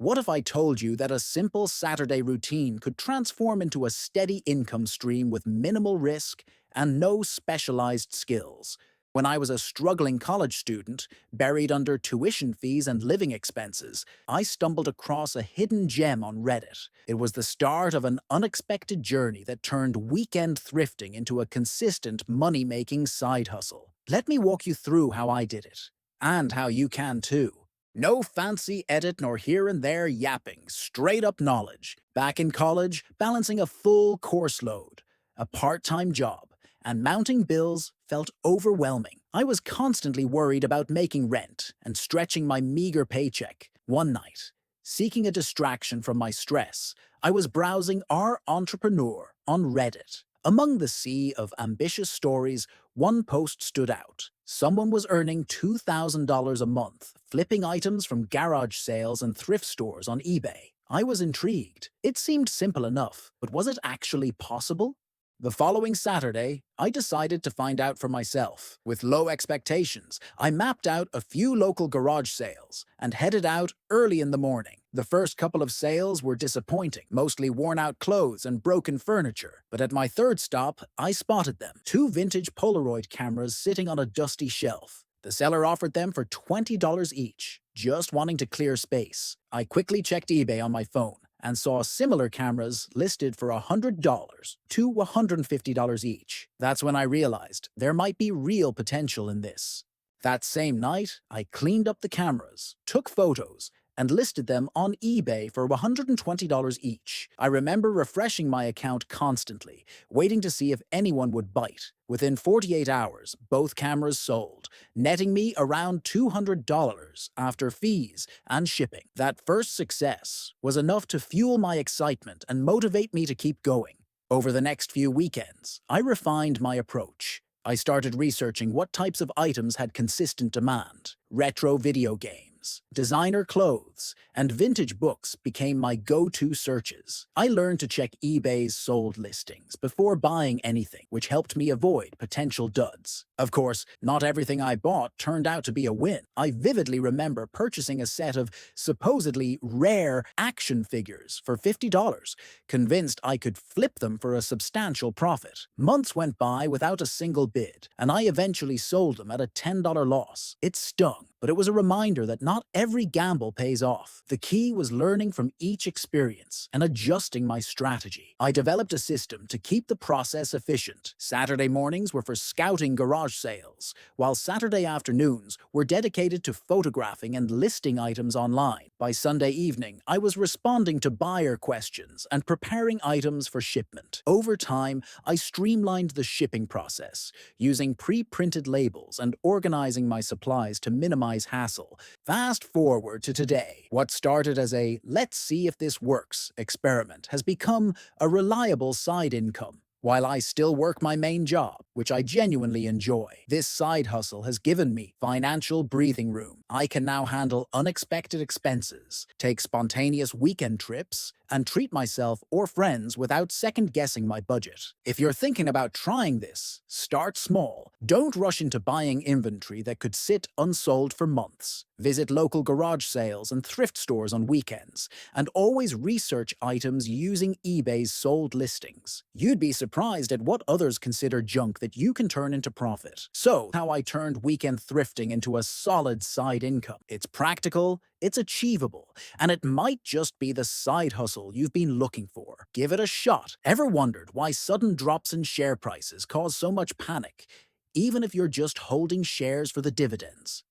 What if I told you that a simple Saturday routine could transform into a steady income stream with minimal risk and no specialized skills? When I was a struggling college student, buried under tuition fees and living expenses, I stumbled across a hidden gem on Reddit. It was the start of an unexpected journey that turned weekend thrifting into a consistent money-making side hustle. Let me walk you through how I did it, and how you can too. No fancy edit nor here and there yapping, straight up knowledge. Back in college, balancing a full course load, a part-time job, and mounting bills felt overwhelming. I was constantly worried about making rent and stretching my meager paycheck. One night, seeking a distraction from my stress, I was browsing Our Entrepreneur on Reddit. Among the sea of ambitious stories, one post stood out. Someone was earning $2,000 a month, flipping items from garage sales and thrift stores on eBay. I was intrigued. It seemed simple enough, but was it actually possible? The following Saturday, I decided to find out for myself. With low expectations, I mapped out a few local garage sales and headed out early in the morning. The first couple of sales were disappointing, mostly worn-out clothes and broken furniture. But at my third stop, I spotted them. Two vintage Polaroid cameras sitting on a dusty shelf. The seller offered them for $20 each, just wanting to clear space. I quickly checked eBay on my phone and saw similar cameras listed for $100 to $150 each. That's when I realized there might be real potential in this. That same night, I cleaned up the cameras, took photos, and listed them on eBay for $120 each. I remember refreshing my account constantly, waiting to see if anyone would bite. Within 48 hours, both cameras sold, netting me around $200 after fees and shipping. That first success was enough to fuel my excitement and motivate me to keep going. Over the next few weekends, I refined my approach. I started researching what types of items had consistent demand. Retro video games, designer clothes, and vintage books became my go-to searches. I learned to check eBay's sold listings before buying anything, which helped me avoid potential duds. Of course, not everything I bought turned out to be a win. I vividly remember purchasing a set of supposedly rare action figures for $50, convinced I could flip them for a substantial profit. Months went by without a single bid, and I eventually sold them at a $10 loss. It stung, but it was a reminder that not every gamble pays off. The key was learning from each experience and adjusting my strategy. I developed a system to keep the process efficient. Saturday mornings were for scouting garage sales, while Saturday afternoons were dedicated to photographing and listing items online. By Sunday evening, I was responding to buyer questions and preparing items for shipment. Over time, I streamlined the shipping process, using pre-printed labels and organizing my supplies to minimize hassle. Fast forward to today. What started as a "let's see if this works" experiment has become a reliable side income. While I still work my main job, which I genuinely enjoy, this side hustle has given me financial breathing room. I can now handle unexpected expenses, take spontaneous weekend trips, and treat myself or friends without second-guessing my budget. If you're thinking about trying this, start small. Don't rush into buying inventory that could sit unsold for months. Visit local garage sales and thrift stores on weekends, and always research items using eBay's sold listings. You'd be surprised at what others consider junk that you can turn into profit. So, how I turned weekend thrifting into a solid side income. It's practical, it's achievable, and it might just be the side hustle you've been looking for. Give it a shot. Ever wondered why sudden drops in share prices cause so much panic, even if you're just holding shares for the dividends?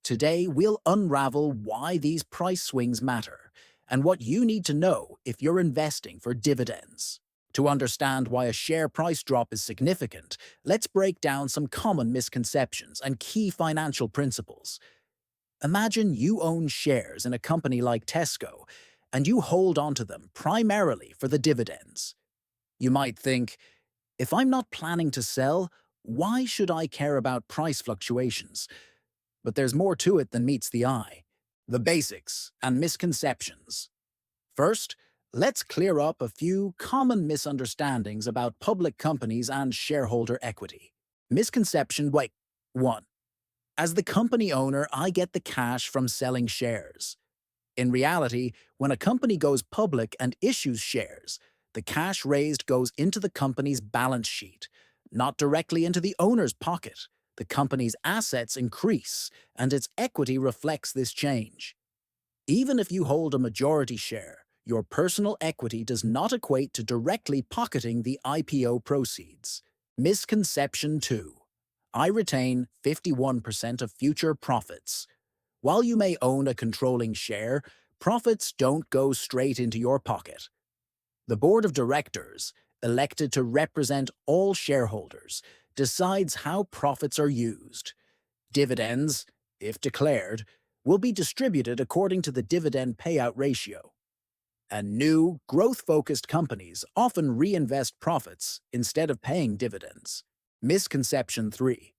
Today, we'll unravel why these price swings matter and what you need to know if you're investing for dividends. To understand why a share price drop is significant, let's break down some common misconceptions and key financial principles. Imagine you own shares in a company like Tesco, and you hold onto them primarily for the dividends. You might think, if I'm not planning to sell, why should I care about price fluctuations? But there's more to it than meets the eye. The basics and misconceptions. First, let's clear up a few common misunderstandings about public companies and shareholder equity. Misconception 1. As the company owner, I get the cash from selling shares. In reality, when a company goes public and issues shares, the cash raised goes into the company's balance sheet, not directly into the owner's pocket. The company's assets increase, and its equity reflects this change. Even if you hold a majority share, your personal equity does not equate to directly pocketing the IPO proceeds. Misconception 2. I retain 51% of future profits. While you may own a controlling share, profits don't go straight into your pocket. The board of directors, elected to represent all shareholders, decides how profits are used. Dividends, if declared, will be distributed according to the dividend payout ratio. And new, growth-focused companies often reinvest profits instead of paying dividends. Misconception 3.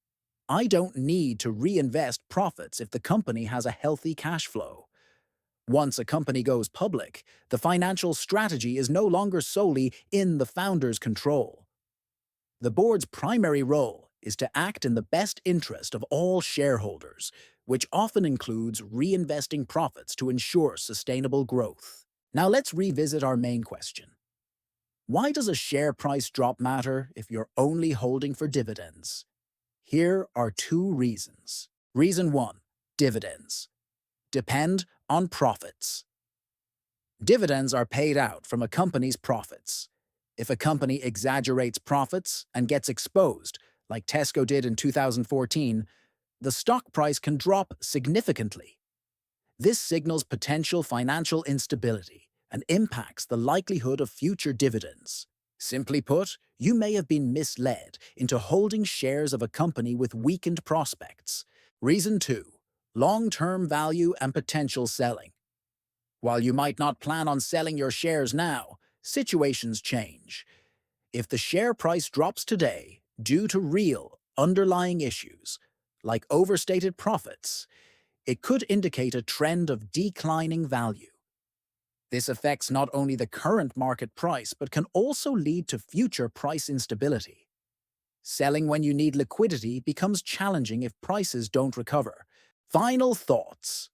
I don't need to reinvest profits if the company has a healthy cash flow. Once a company goes public, the financial strategy is no longer solely in the founder's control. The board's primary role is to act in the best interest of all shareholders, which often includes reinvesting profits to ensure sustainable growth. Now let's revisit our main question. Why does a share price drop matter if you're only holding for dividends? Here are 2 reasons. Reason 1. Dividends depend on profits. Dividends are paid out from a company's profits. If a company exaggerates profits and gets exposed, like Tesco did in 2014, the stock price can drop significantly. This signals potential financial instability and impacts the likelihood of future dividends. Simply put, you may have been misled into holding shares of a company with weakened prospects. Reason 2. Long-term value and potential selling. While you might not plan on selling your shares now, situations change. If the share price drops today due to real, underlying issues, like overstated profits, it could indicate a trend of declining value. This affects not only the current market price but can also lead to future price instability. Selling when you need liquidity becomes challenging if prices don't recover. Final thoughts.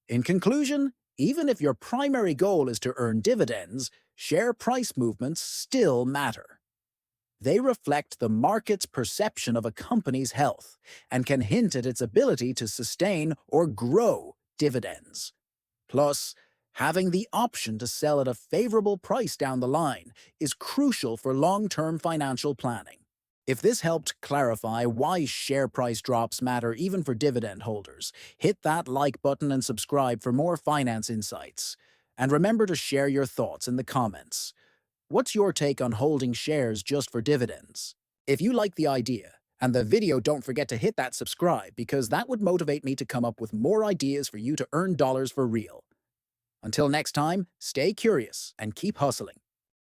In conclusion, even if your primary goal is to earn dividends, share price movements still matter. They reflect the market's perception of a company's health and can hint at its ability to sustain or grow dividends. Plus, having the option to sell at a favorable price down the line is crucial for long-term financial planning. If this helped clarify why share price drops matter even for dividend holders, hit that like button and subscribe for more finance insights. And remember to share your thoughts in the comments. What's your take on holding shares just for dividends? If you like the idea and the video, don't forget to hit that subscribe because that would motivate me to come up with more ideas for you to earn dollars for real. Until next time, stay curious and keep hustling.